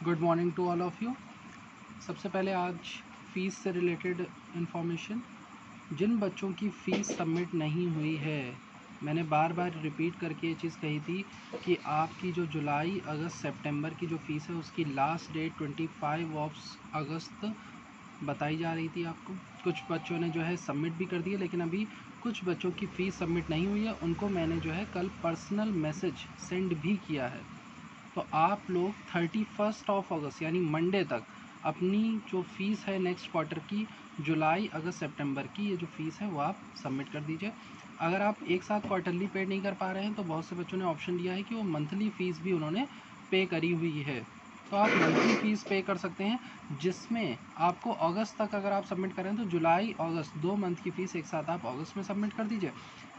Good morning to all of you. सबसे पहले आज फ़ीस से रिलेटेड इन्फॉर्मेशन। जिन बच्चों की फ़ीस सबमिट नहीं हुई है, मैंने बार बार रिपीट करके ये चीज़ कही थी कि आपकी जो जुलाई अगस्त सितंबर की जो फ़ीस है उसकी लास्ट डेट 25 अगस्त बताई जा रही थी आपको। कुछ बच्चों ने जो है सबमिट भी कर दिया, लेकिन अभी कुछ बच्चों की फ़ीस सबमिट नहीं हुई है, उनको मैंने जो है कल पर्सनल मैसेज सेंड भी किया है। तो आप लोग 31 अगस्त यानी मंडे तक अपनी जो फ़ीस है नेक्स्ट क्वार्टर की, जुलाई अगस्त सितंबर की ये जो फ़ीस है वो आप सबमिट कर दीजिए। अगर आप एक साथ क्वार्टरली पे नहीं कर पा रहे हैं तो बहुत से बच्चों ने ऑप्शन दिया है कि वो मंथली फ़ीस भी उन्होंने पे करी हुई है, तो आप मंथली फ़ीस पे कर सकते हैं, जिसमें आपको अगस्त तक अगर आप सबमिट करें तो जुलाई अगस्त 2 मंथ की फ़ीस एक साथ आप अगस्त में सबमिट कर दीजिए,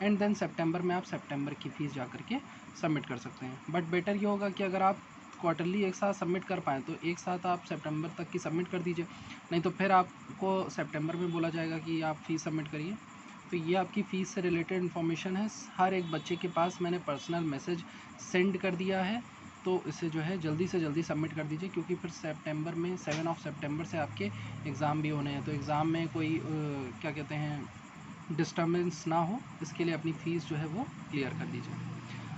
एंड देन सितंबर में आप सितंबर की फ़ीस जा करके सबमिट कर सकते हैं। बट बेटर ये होगा कि अगर आप क्वार्टरली एक साथ सबमिट कर पाएँ तो एक साथ आप सितंबर तक की सबमिट कर दीजिए, नहीं तो फिर आपको सितंबर में बोला जाएगा कि आप फ़ीस सबमिट करिए। तो ये आपकी फ़ीस से रिलेटेड इन्फॉर्मेशन है। हर एक बच्चे के पास मैंने पर्सनल मैसेज सेंड कर दिया है, तो इसे जो है जल्दी से जल्दी सबमिट कर दीजिए, क्योंकि फिर सितंबर में 7 सितंबर से आपके एग्ज़ाम भी होने हैं, तो एग्ज़ाम में कोई क्या कहते हैं डिस्टर्बेंस ना हो, इसके लिए अपनी फ़ीस जो है वो क्लियर कर दीजिए।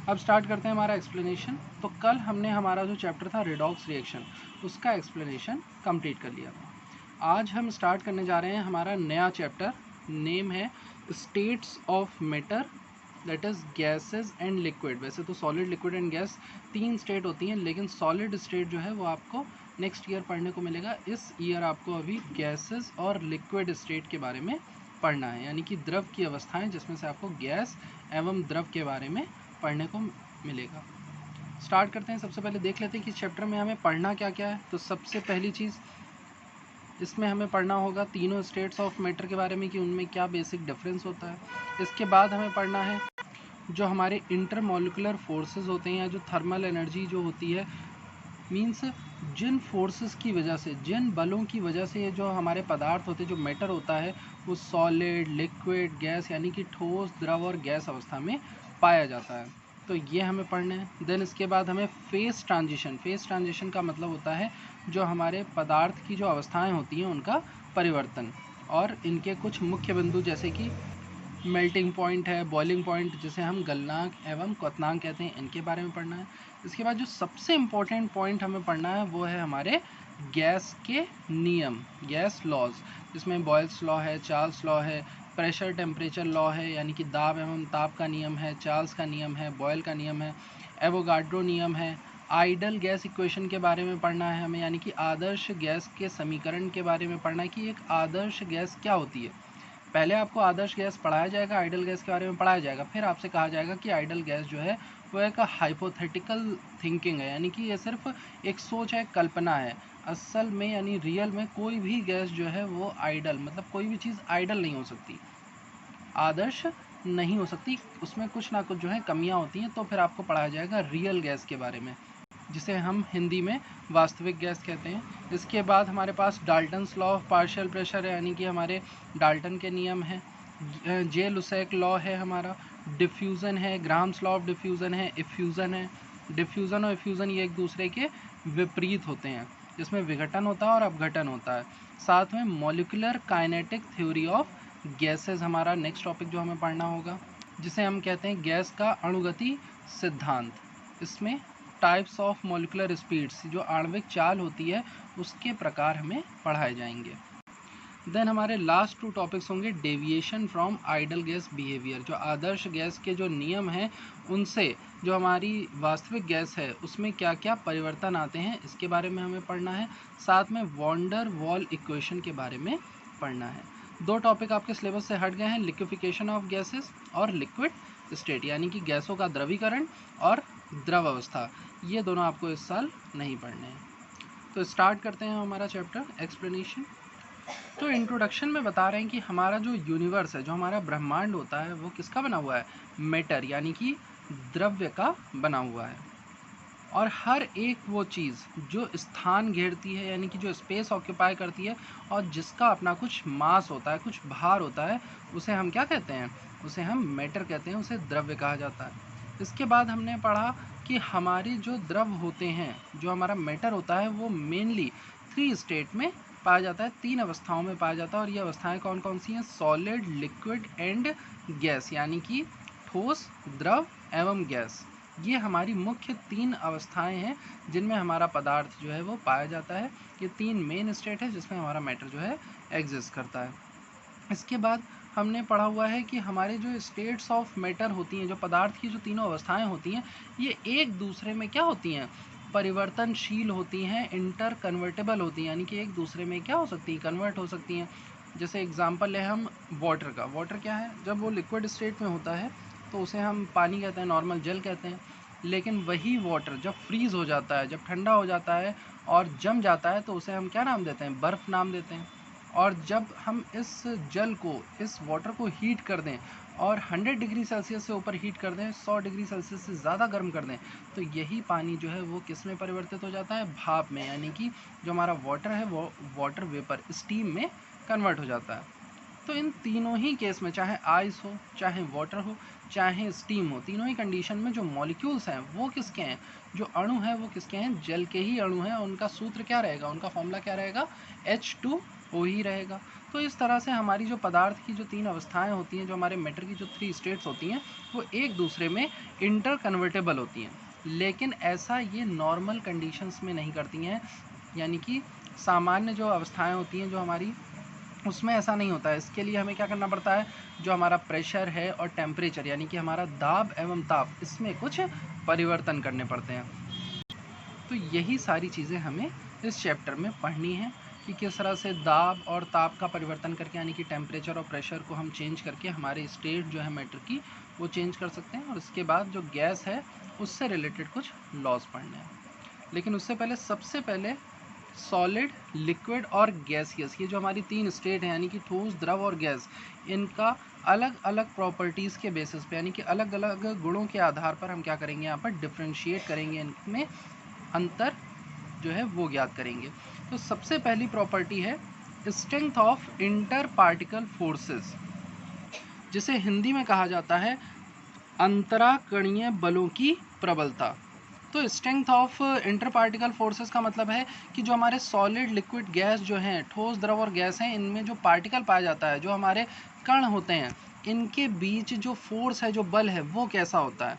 अब स्टार्ट करते हैं हमारा एक्सप्लेनेशन। तो कल हमने हमारा जो चैप्टर था रेडॉक्स रिएक्शन, उसका एक्सप्लेनेशन कंप्लीट कर लिया था। आज हम स्टार्ट करने जा रहे हैं हमारा नया चैप्टर, नेम है states of matter, that is gases and liquid. वैसे तो solid, liquid and gas 3 state होती हैं, लेकिन सॉलिड स्टेट जो है वो आपको नेक्स्ट ईयर पढ़ने को मिलेगा। इस ईयर आपको अभी गैसेस और लिक्विड स्टेट के बारे में पढ़ना है, यानी कि द्रव की अवस्थाएं, जिसमें से आपको गैस एवं द्रव के बारे में पढ़ने को मिलेगा। स्टार्ट करते हैं। सबसे पहले देख लेते हैं कि चैप्टर में हमें पढ़ना क्या क्या है। तो सबसे पहली चीज़ इसमें हमें पढ़ना होगा तीनों स्टेट्स ऑफ मैटर के बारे में कि उनमें क्या बेसिक डिफरेंस होता है। इसके बाद हमें पढ़ना है जो हमारे इंटरमोलिकुलर फोर्सेस होते हैं, या जो थर्मल एनर्जी जो होती है, मीन्स जिन फोर्सेस की वजह से, जिन बलों की वजह से ये जो हमारे पदार्थ होते हैं, जो मैटर होता है, वो सॉलिड, लिक्विड, गैस यानी कि ठोस, द्रव और गैस अवस्था में पाया जाता है। तो ये हमें पढ़ना है। देन इसके बाद हमें फेस ट्रांजिशन, फेस ट्रांजिशन का मतलब होता है जो हमारे पदार्थ की जो अवस्थाएं होती हैं उनका परिवर्तन, और इनके कुछ मुख्य बिंदु जैसे कि मेल्टिंग पॉइंट है, बॉइलिंग पॉइंट जिसे हम गलनांक एवं क्वथनांक कहते हैं, इनके बारे में पढ़ना है। इसके बाद जो सबसे इम्पोर्टेंट पॉइंट हमें पढ़ना है वो है हमारे गैस के नियम, गैस लॉज, जिसमें बॉयल्स लॉ है, चार्ल्स लॉ है, प्रेशर टेम्परेचर लॉ है, यानी कि दाब एवं ताप का नियम है, चार्ल्स का नियम है, बॉयल का नियम है, एवोगाड्रो नियम है। आइडल गैस इक्वेशन के बारे में पढ़ना है हमें, यानी कि आदर्श गैस के समीकरण के बारे में पढ़ना है कि एक आदर्श गैस क्या होती है। पहले आपको आदर्श गैस पढ़ाया जाएगा, आइडल गैस के बारे में पढ़ाया जाएगा, फिर आपसे कहा जाएगा कि आइडल गैस जो है वो एक हाइपोथेटिकल थिंकिंग है, यानी कि ये सिर्फ एक सोच है, कल्पना है। असल में यानी रियल में कोई भी गैस जो है वो आइडल, मतलब कोई भी चीज़ आइडल नहीं हो सकती, आदर्श नहीं हो सकती, उसमें कुछ ना कुछ जो है कमियां होती हैं। तो फिर आपको पढ़ाया जाएगा रियल गैस के बारे में, जिसे हम हिंदी में वास्तविक गैस कहते हैं। इसके बाद हमारे पास Dalton's law of partial pressure है, यानी कि हमारे डाल्टन के नियम हैं। जे लुसेक लॉ है हमारा, डिफ्यूज़न है, ग्राम्स लॉ ऑफ डिफ्यूज़न है, इफ्यूज़न है। डिफ्यूज़न और इफ्यूज़न ये एक दूसरे के विपरीत होते हैं, जिसमें विघटन होता है और अपघटन होता है। साथ में molecular kinetic theory of gases हमारा नेक्स्ट टॉपिक जो हमें पढ़ना होगा, जिसे हम कहते हैं गैस का अणुगति सिद्धांत। इसमें टाइप्स ऑफ मॉलिक्यूलर स्पीड्स, जो आणविक चाल होती है उसके प्रकार हमें पढ़ाए जाएंगे। देन हमारे लास्ट 2 टॉपिक्स होंगे deviation from idol gas behaviour, जो आदर्श गैस के जो नियम हैं उनसे जो हमारी वास्तविक गैस है उसमें क्या क्या परिवर्तन आते हैं, इसके बारे में हमें पढ़ना है। साथ में वॉन्डर वॉल इक्वेशन के बारे में पढ़ना है। 2 टॉपिक आपके सिलेबस से हट गए हैं, लिक्विफिकेशन ऑफ गैसेस और लिक्विड स्टेट, यानी कि गैसों का द्रवीकरण और द्रव अवस्था, ये दोनों आपको इस साल नहीं पढ़ने हैं। तो स्टार्ट करते हैं हमारा चैप्टर एक्सप्लेनेशन। तो इंट्रोडक्शन में बता रहे हैं कि हमारा जो यूनिवर्स है, जो हमारा ब्रह्मांड होता है, वो किसका बना हुआ है, मैटर यानी कि द्रव्य का बना हुआ है। और हर एक वो चीज़ जो स्थान घेरती है, यानी कि जो स्पेस ऑक्यूपाई करती है और जिसका अपना कुछ मास होता है, कुछ भार होता है, उसे हम क्या कहते हैं, उसे हम मैटर कहते हैं, उसे द्रव्य कहा जाता है। इसके बाद हमने पढ़ा कि हमारे जो द्रव होते हैं, जो हमारा मैटर होता है, वो मेनली 3 स्टेट में पाया जाता है, 3 अवस्थाओं में पाया जाता है। और ये अवस्थाएं कौन कौन सी हैं? सॉलिड, लिक्विड एंड गैस, यानी कि ठोस, द्रव एवं गैस। ये हमारी मुख्य 3 अवस्थाएं हैं जिनमें हमारा पदार्थ जो है वो पाया जाता है। ये 3 मेन स्टेट है जिसमें हमारा मैटर जो है एग्जिस्ट करता है। इसके बाद हमने पढ़ा हुआ है कि हमारे जो स्टेट्स ऑफ मैटर होती हैं, जो पदार्थ की जो तीनों अवस्थाएं होती हैं, ये एक दूसरे में क्या होती हैं? परिवर्तनशील होती हैं, इंटर कन्वर्टेबल होती हैं, यानी कि एक दूसरे में क्या हो सकती हैं? कन्वर्ट हो सकती हैं। जैसे एग्जांपल है हम वाटर का। वाटर क्या है? जब वो लिक्विड स्टेट में होता है तो उसे हम पानी कहते हैं, नॉर्मल जल कहते हैं। लेकिन वही वाटर जब फ्रीज हो जाता है, जब ठंडा हो जाता है और जम जाता है, तो उसे हम क्या नाम देते हैं? बर्फ़ नाम देते हैं। और जब हम इस जल को, इस वाटर को हीट कर दें और 100 डिग्री सेल्सियस से ऊपर हीट कर दें, 100 डिग्री सेल्सियस से ज़्यादा गर्म कर दें, तो यही पानी जो है वो किस में परिवर्तित हो जाता है? भाप में, यानी कि जो हमारा वाटर है वो वाटर वेपर, स्टीम में कन्वर्ट हो जाता है। तो इन तीनों ही केस में, चाहे आइस हो, चाहे वाटर हो, चाहे स्टीम हो, तीनों ही कंडीशन में जो मॉलिक्यूल्स हैं वो किसके हैं? जो अणु हैं वो किसके हैं? जल के ही अणु हैं। उनका सूत्र क्या रहेगा? उनका फॉर्मूला क्या रहेगा? H2O ही रहेगा। तो इस तरह से हमारी जो पदार्थ की जो 3 अवस्थाएं होती हैं, जो हमारे मैटर की जो 3 स्टेट्स होती हैं, वो एक दूसरे में इंटर कन्वर्टेबल होती हैं। लेकिन ऐसा ये नॉर्मल कंडीशंस में नहीं करती हैं, यानी कि सामान्य जो अवस्थाएं होती हैं जो हमारी, उसमें ऐसा नहीं होता है। इसके लिए हमें क्या करना पड़ता है? जो हमारा प्रेशर है और टेम्परेचर, यानी कि हमारा दाब एवं ताप, इसमें कुछ परिवर्तन करने पड़ते हैं। तो यही सारी चीज़ें हमें इस चैप्टर में पढ़नी है कि किस तरह से दाब और ताप का परिवर्तन करके, यानी कि टेम्परेचर और प्रेशर को हम चेंज करके हमारे स्टेट जो है मैटर की वो चेंज कर सकते हैं। और इसके बाद जो गैस है उससे रिलेटेड कुछ लॉज पढ़ने हैं। लेकिन उससे पहले, सबसे पहले सॉलिड, लिक्विड और गैसियस, ये जो हमारी 3 स्टेट हैं, यानी कि ठोस, द्रव और गैस, इनका अलग अलग प्रॉपर्टीज़ के बेसिस पे, यानी कि अलग अलग गुणों के आधार पर हम क्या करेंगे? यहाँ पर डिफ्रेंशिएट करेंगे, इनमें अंतर जो है वो ज्ञात करेंगे। तो सबसे पहली प्रॉपर्टी है strength of inter particle forces, जिसे हिंदी में कहा जाता है अंतराकणीय बलों की प्रबलता। तो strength of inter particle forces का मतलब है कि जो हमारे सॉलिड, लिक्विड, गैस जो हैं, ठोस, द्रव और गैस हैं, इनमें जो पार्टिकल पाया जाता है, जो हमारे कण होते हैं, इनके बीच जो फोर्स है, जो बल है, वो कैसा होता है?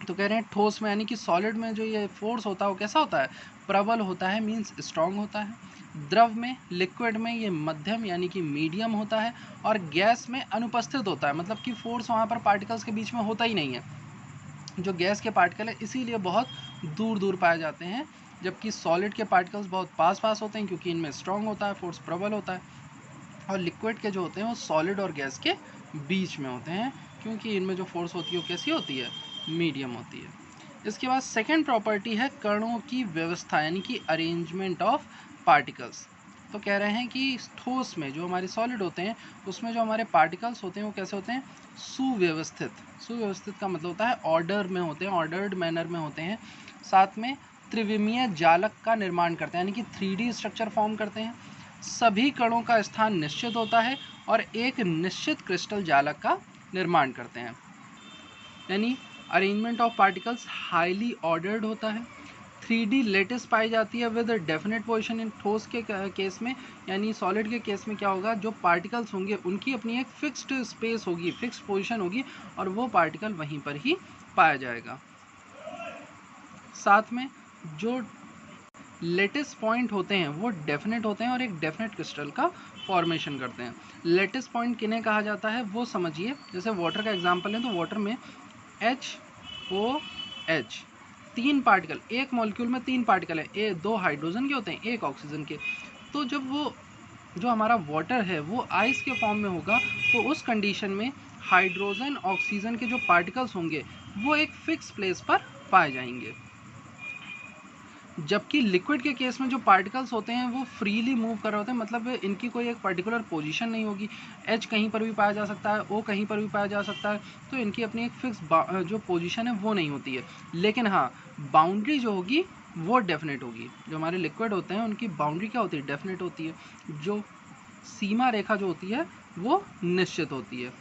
तो कह रहे हैं ठोस में, यानी कि सॉलिड में जो ये फोर्स होता है वो कैसा होता है? प्रबल होता है, मीन्स स्ट्रांग होता है। द्रव में, लिक्विड में ये मध्यम यानी कि मीडियम होता है। और गैस में अनुपस्थित होता है, मतलब कि फोर्स वहाँ पर पार्टिकल्स के बीच में होता ही नहीं है। जो गैस के पार्टिकल है इसीलिए बहुत दूर दूर पाए जाते हैं, जबकि सॉलिड के पार्टिकल्स बहुत पास पास होते हैं, क्योंकि इनमें स्ट्रांग होता है, फोर्स प्रबल होता है। और लिक्विड के जो होते हैं वो सॉलिड और गैस के बीच में होते हैं, क्योंकि इनमें जो फोर्स होती है वो कैसी होती है? मीडियम होती है। इसके बाद सेकेंड प्रॉपर्टी है कणों की व्यवस्था, यानी कि अरेंजमेंट ऑफ पार्टिकल्स। तो कह रहे हैं कि ठोस में, जो हमारे सॉलिड होते हैं, उसमें जो हमारे पार्टिकल्स होते हैं वो कैसे होते हैं? सुव्यवस्थित। सुव्यवस्थित का मतलब होता है ऑर्डर में होते हैं, ऑर्डर्ड मैनर में होते हैं। साथ में त्रिविमीय जालक का निर्माण करते हैं, यानी कि 3D स्ट्रक्चर फॉर्म करते हैं। सभी कणों का स्थान निश्चित होता है और एक निश्चित क्रिस्टल जालक का निर्माण करते हैं। यानी arrangement of particles highly ordered होता है। 3D लेटिस पाई जाती है विद डेफिनेट पोजीशन इन ठोस के केस में, यानी सॉलिड के केस में क्या होगा? जो पार्टिकल्स होंगे उनकी अपनी एक फिक्स्ड स्पेस होगी, फिक्स्ड पोजीशन होगी, और वो पार्टिकल वहीं पर ही पाया जाएगा। साथ में जो लेटिस पॉइंट होते हैं वो डेफिनेट होते हैं और एक डेफिनेट क्रिस्टल का फॉर्मेशन करते हैं। लेटिस पॉइंट किन्हें कहा जाता है वो समझिए। जैसे वाटर का एग्जांपल है, तो वाटर में HOH, 3 पार्टिकल, एक मॉलिक्यूल में 3 पार्टिकल है, 2 हाइड्रोजन के होते हैं, 1 ऑक्सीजन के। तो जब वो जो हमारा वाटर है वो आइस के फॉर्म में होगा, तो उस कंडीशन में हाइड्रोजन, ऑक्सीजन के जो पार्टिकल्स होंगे वो एक फिक्स प्लेस पर पाए जाएंगे। जबकि लिक्विड के केस में जो पार्टिकल्स होते हैं वो फ्रीली मूव कर रहे होते हैं, मतलब इनकी कोई एक पर्टिकुलर पोजीशन नहीं होगी। H कहीं पर भी पाया जा सकता है, O कहीं पर भी पाया जा सकता है, तो इनकी अपनी एक फिक्स जो पोजीशन है वो नहीं होती है। लेकिन हाँ, बाउंड्री जो होगी वो डेफिनेट होगी। जो हमारे लिक्विड होते हैं उनकी बाउंड्री क्या होती है? डेफिनेट होती है। जो सीमा रेखा जो होती है वो निश्चित होती है।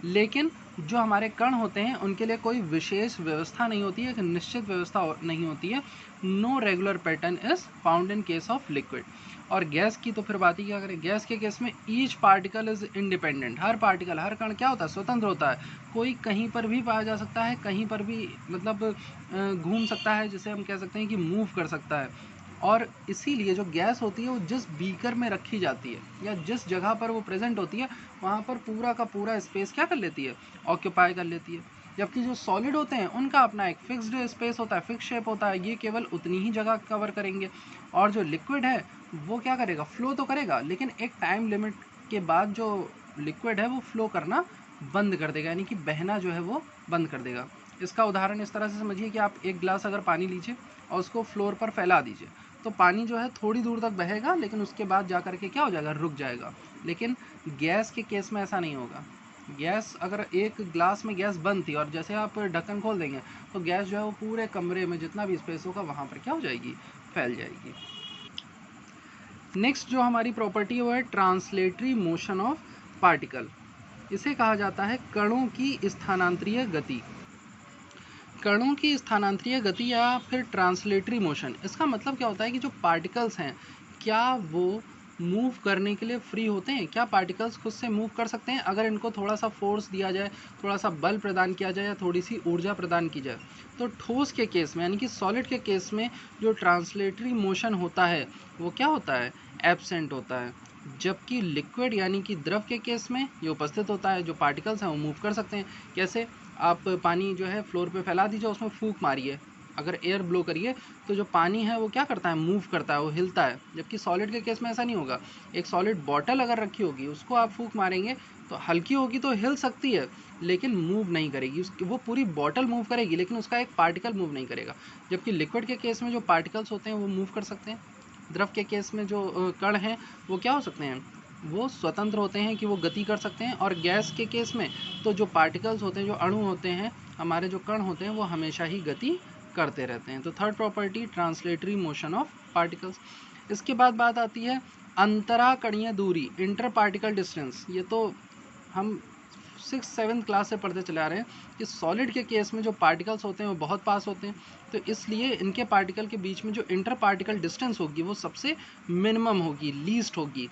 लेकिन जो हमारे कण होते हैं उनके लिए कोई विशेष व्यवस्था नहीं होती है, एक निश्चित व्यवस्था नहीं होती है। No regular pattern is found in case of liquid. और गैस की तो फिर बात ही क्या करें। गैस के केस में ईच पार्टिकल इज इंडिपेंडेंट, हर पार्टिकल, हर कण क्या होता है, स्वतंत्र होता है। कोई कहीं पर भी पाया जा सकता है, कहीं पर भी मतलब घूम सकता है, जिसे हम कह सकते हैं कि मूव कर सकता है। और इसीलिए जो गैस होती है वो जिस बीकर में रखी जाती है या जिस जगह पर वो प्रेजेंट होती है वहाँ पर पूरा का पूरा स्पेस क्या कर लेती है, ऑक्यूपाई कर लेती है। जबकि जो सॉलिड होते हैं उनका अपना एक फिक्स्ड स्पेस होता है, फिक्स शेप होता है, ये केवल उतनी ही जगह कवर करेंगे। और जो लिक्विड है वो क्या करेगा, फ्लो तो करेगा, लेकिन एक टाइम लिमिट के बाद जो लिक्विड है वो फ्लो करना बंद कर देगा, यानी कि बहना जो है वो बंद कर देगा। इसका उदाहरण इस तरह से समझिए कि आप एक गिलास अगर पानी लीजिए और उसको फ्लोर पर फैला दीजिए, तो पानी जो है थोड़ी दूर तक बहेगा, लेकिन उसके बाद जा कर के क्या हो जाएगा, रुक जाएगा। लेकिन गैस के केस में ऐसा नहीं होगा। गैस, अगर एक ग्लास में गैस बंद थी और जैसे आप ढक्कन खोल देंगे तो गैस जो है वो पूरे कमरे में जितना भी स्पेस होगा वहाँ पर क्या हो जाएगी, फैल जाएगी। नेक्स्ट जो हमारी प्रॉपर्टी है वो है ट्रांसलेटरी मोशन ऑफ पार्टिकल। इसे कहा जाता है कणों की स्थानांतरीय गति। कणों की स्थानांतरीय गति या फिर ट्रांसलेटरी मोशन, इसका मतलब क्या होता है कि जो पार्टिकल्स हैं क्या वो मूव करने के लिए फ्री होते हैं, क्या पार्टिकल्स खुद से मूव कर सकते हैं अगर इनको थोड़ा सा फोर्स दिया जाए, थोड़ा सा बल प्रदान किया जाए या थोड़ी सी ऊर्जा प्रदान की जाए। तो ठोस के केस में यानी कि सॉलिड के केस में जो ट्रांसलेटरी मोशन होता है वो क्या होता है, एब्सेंट होता है। जबकि लिक्विड यानी कि द्रव के केस में ये उपस्थित होता है, जो पार्टिकल्स हैं वो मूव कर सकते हैं। कैसे, आप पानी जो है फ्लोर पे फैला दीजिए, उसमें फूंक मारिए, अगर एयर ब्लो करिए तो जो पानी है वो क्या करता है, मूव करता है, वो हिलता है। जबकि सॉलिड के केस में ऐसा नहीं होगा। एक सॉलिड बॉटल अगर रखी होगी उसको आप फूंक मारेंगे तो हल्की होगी तो हिल सकती है लेकिन मूव नहीं करेगी, उसकी वो पूरी बॉटल मूव करेगी लेकिन उसका एक पार्टिकल मूव नहीं करेगा। जबकि लिक्विड के केस में जो पार्टिकल्स होते हैं वो मूव कर सकते हैं। द्रव के केस में जो कण हैं वो क्या हो सकते हैं, वो स्वतंत्र होते हैं कि वो गति कर सकते हैं। और गैस के केस में तो जो पार्टिकल्स होते हैं, जो अणु होते हैं, हमारे जो कण होते हैं वो हमेशा ही गति करते रहते हैं। तो third property translatory motion of particles. इसके बाद बात आती है अंतराकणीय दूरी, इंटर पार्टिकल डिस्टेंस। ये तो हम 6th-7th क्लास से पढ़ते चले आ रहे हैं कि सॉलिड के केस में जो पार्टिकल्स होते हैं वो बहुत पास होते हैं, तो इसलिए इनके पार्टिकल के बीच में जो इंटर पार्टिकल डिस्टेंस होगी वो सबसे मिनिमम होगी, लीस्ट होगी।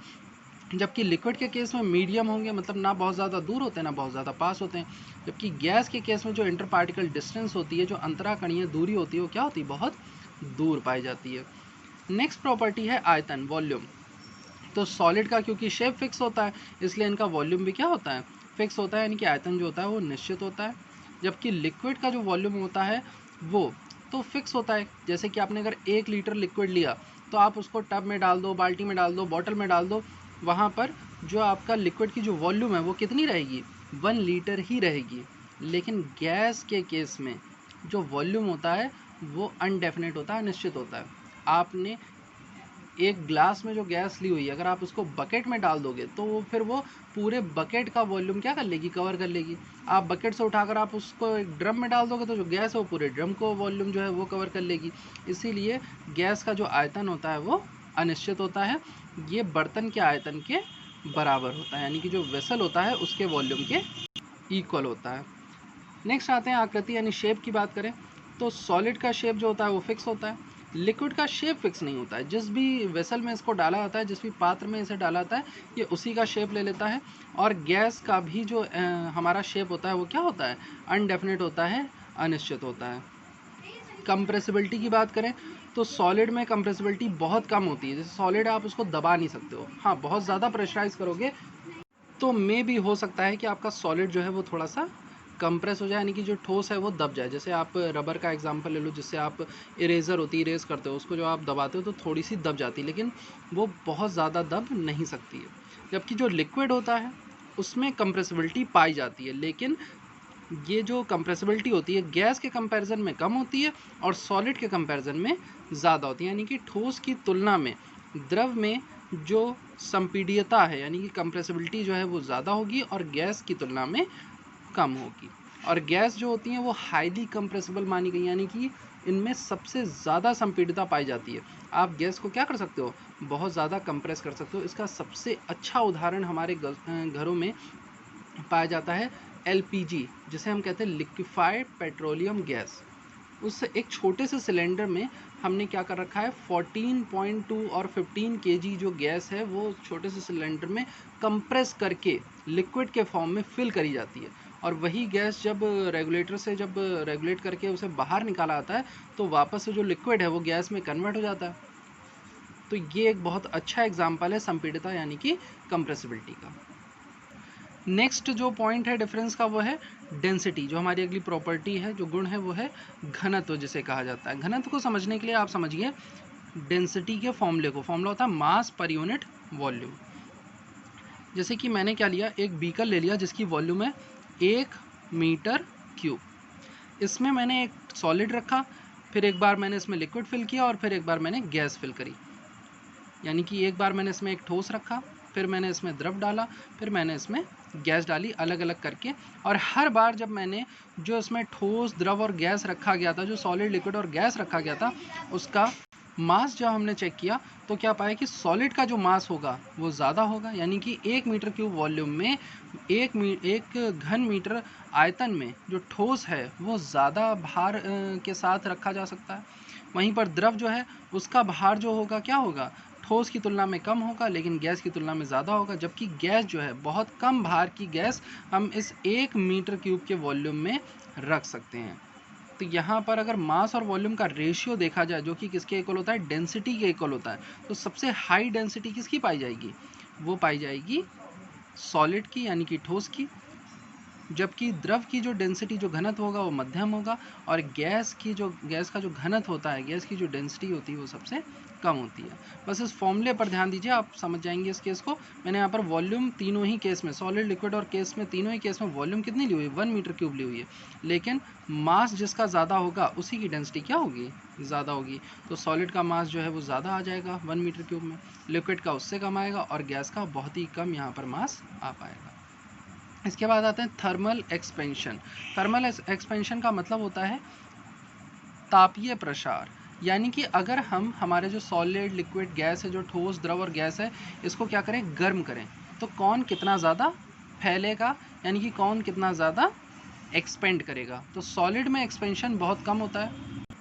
जबकि लिक्विड के केस में मीडियम होंगे, मतलब ना बहुत ज़्यादा दूर होते हैं ना बहुत ज़्यादा पास होते हैं। जबकि गैस के केस में जो इंटर पार्टिकल डिस्टेंस होती है, जो अंतराकणीय दूरी होती है, वो क्या होती है, बहुत दूर पाई जाती है। नेक्स्ट प्रॉपर्टी है आयतन, वॉल्यूम। तो सॉलिड का क्योंकि शेप फिक्स होता है इसलिए इनका वॉल्यूम भी क्या होता है, फिक्स होता है, यानी कि आयतन जो होता है वो निश्चित होता है। जबकि लिक्विड का जो वॉल्यूम होता है वो तो फिक्स होता है। जैसे कि आपने अगर 1 लीटर लिक्विड लिया तो आप उसको टब में डाल दो, बाल्टी में डाल दो, बॉटल में डाल दो, वहाँ पर जो आपका लिक्विड की जो वॉल्यूम है वो कितनी रहेगी, 1 लीटर ही रहेगी। लेकिन गैस के केस में जो वॉल्यूम होता है वो अनडेफिनेट होता है, अनिश्चित होता है। आपने एक ग्लास में जो गैस ली हुई है अगर आप उसको बकेट में डाल दोगे तो वो फिर वो पूरे बकेट का वॉल्यूम क्या कर लेगी, कवर कर लेगी। आप बकेट से उठाकर आप उसको एक ड्रम में डाल दोगे तो जो गैस है वो पूरे ड्रम को वॉल्यूम जो है वो कवर कर लेगी। इसीलिए गैस का जो आयतन होता है वो अनिश्चित होता है। ये बर्तन के आयतन के बराबर होता है, यानी कि जो वेसल होता है उसके वॉल्यूम के इक्वल होता है। नेक्स्ट आते हैं आकृति यानी शेप की बात करें तो सॉलिड का शेप जो होता है वो फिक्स होता है, लिक्विड का शेप फिक्स नहीं होता है। जिस भी वेसल में इसको डाला जाता है, जिस भी पात्र में इसे डाला जाता है, ये उसी का शेप ले लेता है। और गैस का भी जो हमारा शेप होता है वो क्या होता है, अनडेफिनेट होता है, अनिश्चित होता है। कंप्रेसिबिलिटी की बात करें तो सॉलिड में कंप्रेसिबिलिटी बहुत कम होती है। जैसे सॉलिड आप उसको दबा नहीं सकते हो, हाँ बहुत ज़्यादा प्रेशराइज करोगे तो मे भी हो सकता है कि आपका सॉलिड जो है वो थोड़ा सा कंप्रेस हो जाए, यानी कि जो ठोस है वो दब जाए। जैसे आप रबर का एग्जांपल ले लो, जिससे आप इरेज़र होती है, इरेज करते हो उसको, जो आप दबाते हो तो थोड़ी सी दब जाती है, लेकिन वो बहुत ज़्यादा दब नहीं सकती है। जबकि जो लिक्विड होता है उसमें कंप्रेसिबिलिटी पाई जाती है, लेकिन ये जो कंप्रेसिबिलिटी होती है गैस के कंपैरिजन में कम होती है और सॉलिड के कंपैरिजन में ज़्यादा होती है। यानी कि ठोस की तुलना में द्रव में जो संपीड्यता है यानी कि कंप्रेसिबिलिटी जो है वो ज़्यादा होगी और गैस की तुलना में कम होगी। और गैस जो होती हैं वो हाईली कंप्रेसिबल मानी गई, यानी कि इनमें सबसे ज़्यादा संपीड़ितता पाई जाती है। आप गैस को क्या कर सकते हो, बहुत ज़्यादा कंप्रेस कर सकते हो। इसका सबसे अच्छा उदाहरण हमारे घरों में पाया जाता है LPG, जिसे हम कहते हैं लिक्विफाइड पेट्रोलियम गैस, उस एक छोटे से सिलेंडर में हमने क्या कर रखा है, 14.2 और 15 kg जो गैस है वो छोटे से सिलेंडर में कंप्रेस करके लिक्विड के फॉर्म में फिल करी जाती है, और वही गैस जब रेगुलेटर से जब रेगुलेट करके उसे बाहर निकाला आता है तो वापस से जो लिक्विड है वो गैस में कन्वर्ट हो जाता है। तो ये एक बहुत अच्छा एग्जाम्पल है संपीड़ितता यानी कि कंप्रेसिबिलिटी का। नेक्स्ट जो पॉइंट है डिफरेंस का वो है डेंसिटी। जो हमारी अगली प्रॉपर्टी है, जो गुण है, वो है घनत्व जिसे कहा जाता है। घनत्व को समझने के लिए आप समझिए डेंसिटी के फॉर्मूले को। फॉर्मूला होता है मास पर यूनिट वॉल्यूम। जैसे कि मैंने क्या लिया, एक बीकर ले लिया जिसकी वॉल्यूम है 1 मीटर क्यूब। इसमें मैंने एक सॉलिड रखा, फिर एक बार मैंने इसमें लिक्विड फिल किया और फिर एक बार मैंने गैस फिल करी। यानी कि एक बार मैंने इसमें एक ठोस रखा, फिर मैंने इसमें द्रव डाला, फिर मैंने इसमें गैस डाली, अलग अलग करके। और हर बार जब मैंने जो इसमें ठोस, द्रव और गैस रखा गया था, जो सॉलिड, लिक्विड और गैस रखा गया था, उसका मास जब हमने चेक किया तो क्या पाया कि सॉलिड का जो मास होगा वो ज़्यादा होगा। यानी कि 1 मीटर क्यूब वॉल्यूम में एक घन मीटर आयतन में जो ठोस है वो ज़्यादा भार के साथ रखा जा सकता है। वहीं पर द्रव जो है उसका भार जो होगा क्या होगा, ठोस की तुलना में कम होगा, लेकिन गैस की तुलना में ज़्यादा होगा। जबकि गैस जो है, बहुत कम भार की गैस हम इस 1 मीटर क्यूब के वॉल्यूम में रख सकते हैं। तो यहाँ पर अगर मास और वॉल्यूम का रेशियो देखा जाए, जो कि किसके इक्वल होता है, डेंसिटी के इक्वल होता है, तो सबसे हाई डेंसिटी किसकी पाई जाएगी, वो पाई जाएगी सॉलिड की यानी कि ठोस की। जबकि द्रव की जो डेंसिटी, जो घनत्व होगा वो मध्यम होगा, और गैस का जो घनत्व होता है, गैस की जो डेंसिटी होती है वो सबसे कम होती है। बस इस फॉर्मूले पर ध्यान दीजिए, आप समझ जाएंगे इस केस को। मैंने यहाँ पर वॉल्यूम तीनों ही केस में, सॉलिड, लिक्विड और केस में, तीनों ही केस में वॉल्यूम कितनी ली हुई है, 1 मीटर क्यूब ली हुई है। लेकिन मास जिसका ज़्यादा होगा उसी की डेंसिटी क्या होगी, ज़्यादा होगी। तो सॉलिड का मास जो है वो ज़्यादा आ जाएगा 1 मीटर क्यूब में, लिक्विड का उससे कम आएगा, और गैस का बहुत ही कम यहाँ पर मास आ पाएगा। इसके बाद आते हैं थर्मल एक्सपेंशन। थर्मल एक्सपेंशन का मतलब होता है तापीय प्रसार। यानी कि अगर हम हमारे जो सॉलिड, लिक्विड, गैस है, जो ठोस, द्रव और गैस है, इसको क्या करें, गर्म करें, तो कौन कितना ज़्यादा फैलेगा, यानी कि कौन कितना ज़्यादा एक्सपेंड करेगा। तो सॉलिड में एक्सपेंशन बहुत कम होता है,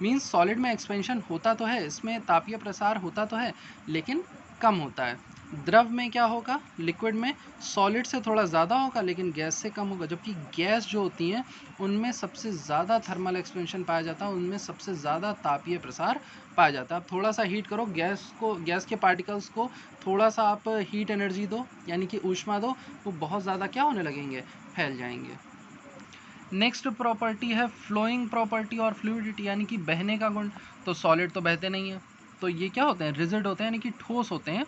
मीन्स सॉलिड में एक्सपेंशन होता तो है, इसमें तापीय प्रसार होता तो है, लेकिन कम होता है। द्रव में क्या होगा, लिक्विड में सॉलिड से थोड़ा ज़्यादा होगा लेकिन गैस से कम होगा। जबकि गैस जो होती हैं उनमें सबसे ज़्यादा थर्मल एक्सपेंशन पाया जाता है, उनमें सबसे ज़्यादा तापीय प्रसार पाया जाता है। आप थोड़ा सा हीट करो गैस के पार्टिकल्स को, थोड़ा सा आप हीट एनर्जी दो यानी कि ऊष्मा दो, वो बहुत ज़्यादा क्या होने लगेंगे, फैल जाएंगे। नेक्स्ट प्रॉपर्टी है फ्लोइंग प्रॉपर्टी और फ्लूइडिटी, यानी कि बहने का गुण। तो सॉलिड तो बहते नहीं है, तो ये क्या होते हैं, रिजिड होते हैं, यानी कि ठोस होते हैं,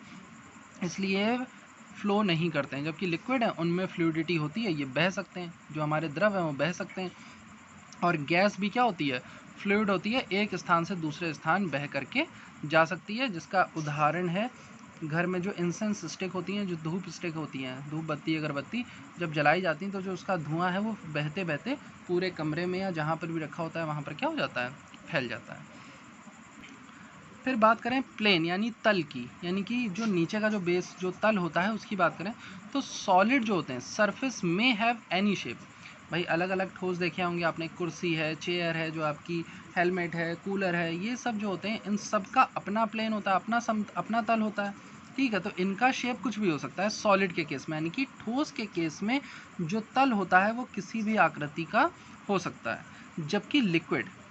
इसलिए फ्लो नहीं करते हैं। जबकि लिक्विड है उनमें फ्लूइडिटी होती है, ये बह सकते हैं, जो हमारे द्रव हैं वो बह सकते हैं। और गैस भी क्या होती है, फ्लूइड होती है, एक स्थान से दूसरे स्थान बह करके जा सकती है। जिसका उदाहरण है घर में जो इंसेंस स्टिक होती हैं, जो धूप स्टिक होती हैं, धूप बत्ती, अगरबत्ती जब जलाई जाती हैं तो जो उसका धुआं है वो बहते बहते पूरे कमरे में या जहाँ पर भी रखा होता है वहाँ पर क्या हो जाता है, फैल जाता है। फिर बात करें प्लेन यानी तल की, यानी कि जो नीचे का जो बेस, जो तल होता है उसकी बात करें, तो सॉलिड जो होते हैं सरफेस में हैव एनी शेप। भाई अलग अलग ठोस देखे होंगे आपने, कुर्सी है, चेयर है, जो आपकी हेलमेट है, कूलर है, ये सब जो होते हैं इन सब का अपना प्लेन होता है, अपना तल होता है, ठीक है। तो इनका शेप कुछ भी हो सकता है सॉलिड के केस में, यानी कि ठोस के केस में जो तल होता है वो किसी भी आकृति का हो सकता है। जबकि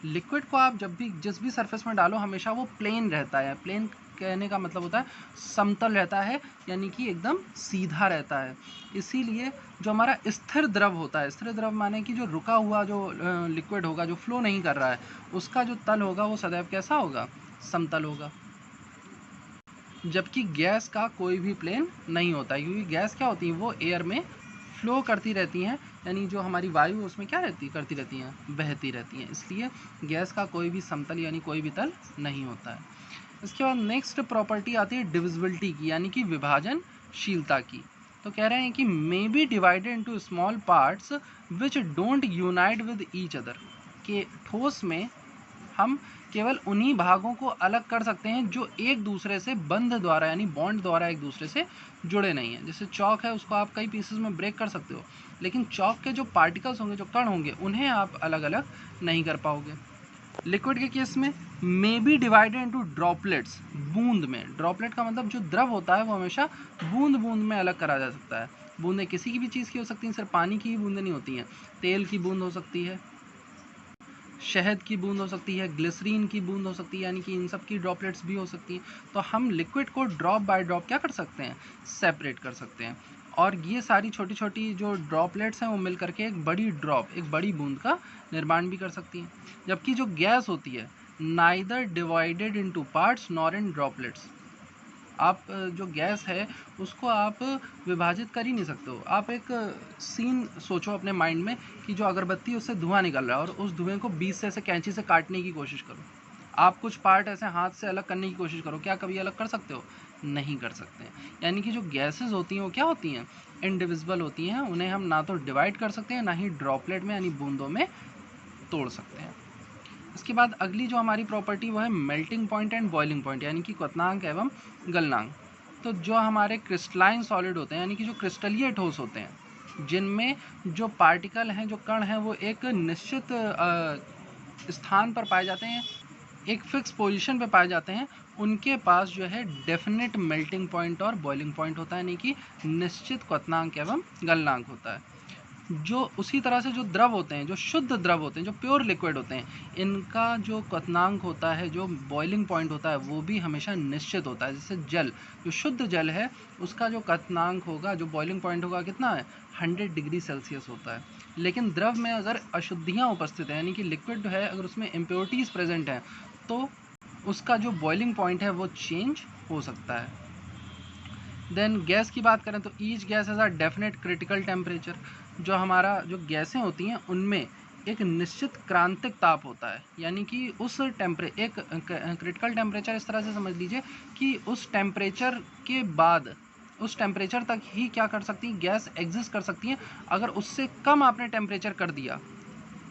लिक्विड को आप जब भी जिस भी सरफेस में डालो हमेशा वो प्लेन रहता है। प्लेन कहने का मतलब होता है समतल रहता है, यानी कि एकदम सीधा रहता है। इसीलिए जो हमारा स्थिर द्रव होता है, स्थिर द्रव माने कि जो रुका हुआ जो लिक्विड होगा, जो फ्लो नहीं कर रहा है, उसका जो तल होगा वो सदैव कैसा होगा, समतल होगा। जबकि गैस का कोई भी प्लेन नहीं होता है, क्योंकि गैस क्या होती है, वो एयर में फ्लो करती रहती हैं, यानी जो हमारी वायु उसमें क्या करती रहती हैं, बहती रहती हैं। इसलिए गैस का कोई भी समतल यानी कोई भी तल नहीं होता है। इसके बाद नेक्स्ट प्रॉपर्टी आती है डिविजिबिलिटी की, यानी कि विभाजनशीलता की। तो कह रहे हैं कि may be divided into small parts which don't unite with each other, के ठोस में हम केवल उन्हीं भागों को अलग कर सकते हैं जो एक दूसरे से बंध द्वारा यानी बॉन्ड द्वारा एक दूसरे से जुड़े नहीं हैं। जैसे चौक है, उसको आप कई पीसेस में ब्रेक कर सकते हो, लेकिन चॉक के जो पार्टिकल्स होंगे, जो कण होंगे, उन्हें आप अलग अलग नहीं कर पाओगे। लिक्विड के केस में may be divided into droplets, बूंद में। ड्रॉपलेट का मतलब जो द्रव होता है वो हमेशा बूंद बूंद में अलग करा जा सकता है। बूंदें किसी की भी चीज़ की हो सकती हैं, सिर्फ पानी की ही बूंदें नहीं होती हैं। तेल की बूंद हो सकती है, शहद की बूंद हो सकती है, ग्लिसरीन की बूंद हो सकती है, यानी कि इन सब की ड्रॉपलेट्स भी हो सकती हैं। तो हम लिक्विड को ड्रॉप बाय ड्रॉप क्या कर सकते हैं, सेपरेट कर सकते हैं। और ये सारी छोटी छोटी जो ड्रॉपलेट्स हैं वो मिल करके एक बड़ी ड्रॉप, एक बड़ी बूंद का निर्माण भी कर सकती हैं। जबकि जो गैस होती है, neither divided into parts nor इन ड्रॉपलेट्स। आप जो गैस है उसको आप विभाजित कर ही नहीं सकते हो। आप एक सीन सोचो अपने माइंड में कि जो अगरबत्ती उससे धुआं निकल रहा है और उस धुएं को बीच से ऐसे कैंची से काटने की कोशिश करो। आप कुछ पार्ट ऐसे हाथ से अलग करने की कोशिश करो, क्या कभी अलग कर सकते हो? नहीं कर सकते। यानी कि जो गैसेस होती हैं वो क्या होती हैं, इनडिविजिबल होती हैं। उन्हें हम ना तो डिवाइड कर सकते हैं, ना ही ड्रॉपलेट में यानी बूंदों में तोड़ सकते हैं। इसके बाद अगली जो हमारी प्रॉपर्टी वो है melting point and boiling point, यानी कि क्वथनांक एवं गलनांक। तो जो हमारे क्रिस्टलाइन सॉलिड होते हैं, यानी कि जो क्रिस्टलीय ठोस होते हैं, जिनमें जो पार्टिकल हैं, जो कण हैं, वो एक निश्चित स्थान पर पाए जाते हैं, एक फिक्स पोजीशन पे पाए जाते हैं, उनके पास जो है डेफिनेट मेल्टिंग पॉइंट और बॉइलिंग पॉइंट होता है, यानी कि निश्चित क्वथनांक एवं गलनांक होता है। जो उसी तरह से जो द्रव होते हैं, जो शुद्ध द्रव होते हैं, जो प्योर लिक्विड होते हैं, इनका जो क्वथनांक होता है, जो बॉइलिंग पॉइंट होता है, वो भी हमेशा निश्चित होता है। जैसे जल, जो शुद्ध जल है उसका जो क्वथनांक होगा, जो बॉइलिंग पॉइंट होगा, कितना है, 100 डिग्री सेल्सियस होता है। लेकिन द्रव में अगर अशुद्धियाँ उपस्थित हैं, यानी कि लिक्विड है, अगर उसमें इम्प्योरिटीज़ प्रेजेंट हैं, तो उसका जो बॉइलिंग पॉइंट है वो चेंज हो सकता है। देन गैस की बात करें तो each gas has a definite critical temperature. जो हमारा जो गैसें होती हैं उनमें एक निश्चित क्रांतिक ताप होता है, यानी कि उस एक क्रिटिकल टेम्परेचर इस तरह से समझ लीजिए कि उस टेम्परेचर के बाद, उस टेम्परेचर तक ही क्या कर सकती है, गैस एग्जिस्ट कर सकती है। अगर उससे कम आपने टेम्परेचर कर दिया,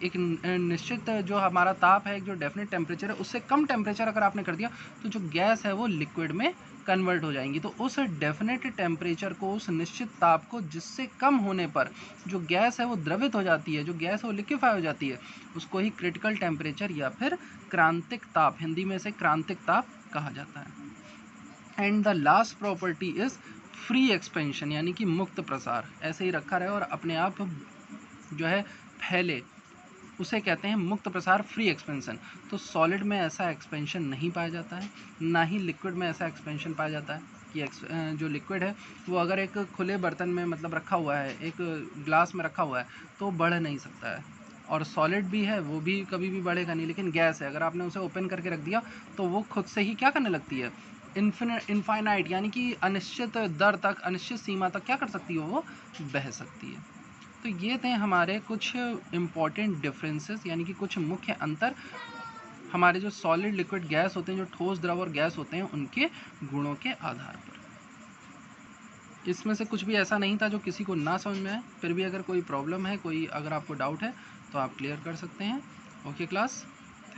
एक निश्चित जो हमारा ताप है, एक जो डेफिनेट टेम्परेचर है, उससे कम टेम्परेचर अगर आपने कर दिया तो जो गैस है वो लिक्विड में कन्वर्ट हो जाएंगी। तो उस डेफिनेट टेम्परेचर को, उस निश्चित ताप को, जिससे कम होने पर जो गैस है वो द्रवित हो जाती है, जो गैस है वो लिक्विफाई हो जाती है, उसको ही क्रिटिकल टेम्परेचर या फिर क्रांतिक ताप, हिंदी में से क्रांतिक ताप कहा जाता है। And the last property is free expansion, यानी कि मुक्त प्रसार। ऐसे ही रखा रहे और अपने आप जो है फैले, उसे कहते हैं मुक्त प्रसार, फ्री एक्सपेंशन। तो सॉलिड में ऐसा एक्सपेंशन नहीं पाया जाता है, ना ही लिक्विड में ऐसा एक्सपेंशन पाया जाता है कि जो लिक्विड है वो अगर एक खुले बर्तन में मतलब रखा हुआ है, एक ग्लास में रखा हुआ है, तो बढ़ नहीं सकता है। और सॉलिड भी है वो भी कभी भी बढ़ेगा नहीं। लेकिन गैस है, अगर आपने उसे ओपन करके रख दिया तो वो खुद से ही क्या करने लगती है, इनफाइनाइट, यानी कि अनिश्चित दर तक, अनिश्चित सीमा तक क्या कर सकती है, वो बह सकती है। तो ये थे हमारे कुछ इम्पॉर्टेंट डिफरेंसेस, यानी कि कुछ मुख्य अंतर हमारे जो सॉलिड, लिक्विड, गैस होते हैं, जो ठोस, द्रव और गैस होते हैं, उनके गुणों के आधार पर। इसमें से कुछ भी ऐसा नहीं था जो किसी को ना समझ में आए। फिर भी अगर कोई प्रॉब्लम है, कोई अगर आपको डाउट है तो आप क्लियर कर सकते हैं। Okay class,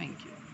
thank you.